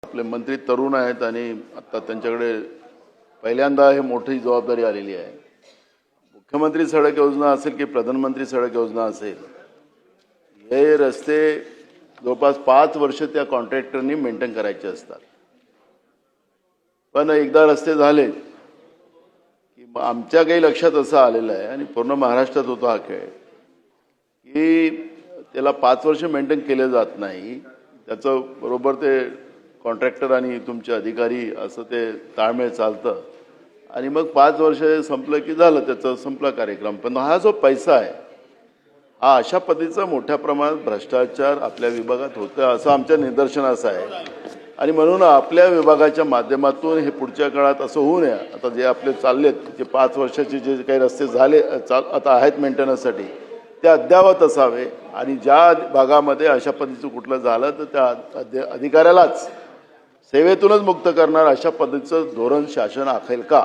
आपले मंत्री तरुण आहेत आणि आता त्यांच्याकडे पहिल्यांदा हे मोठी जबाबदारी आलेली आहे. मुख्यमंत्री सडक योजना असेल की प्रधानमंत्री सडक योजना असेल, हे रस्ते जवळपास 5 वर्ष त्या कॉन्ट्रॅक्टरनी मेंटेन करायचे असतात. पण एकदा रस्ते झाले की आमच्या काही लक्षात असं आलेलं आहे आणि पूर्ण महाराष्ट्रात होतो हा खेळ की त्याला 5 वर्ष मेंटेन केले जात नाही. त्याचं बरोबर ते कॉन्ट्रॅक्टर आणि तुमचे अधिकारी असं ते ताळमेळ चालतं आणि मग 5 वर्ष संपलं की झालं, त्याचा संपला कार्यक्रम. पण हा जो पैसा आहे हा अशा पद्धतीचा मोठ्या प्रमाणात भ्रष्टाचार आपल्या विभागात होतं असं आमच्या निदर्शनास आहे. आणि म्हणून आपल्या विभागाच्या माध्यमातून हे पुढच्या काळात असं होऊ नये. आता जे आपले चाललेत जे 5 वर्षाचे जे काही रस्ते झाले आता आहेत मेंटेनन्ससाठी, ते अद्यावत असावे आणि ज्या भागामध्ये अशा पद्धतीचं कुठलं झालं तर त्या अधिकाऱ्यालाच सेवेतूनच मुक्त करणार अशा पद्धतीचं धोरण शासन आखेल का,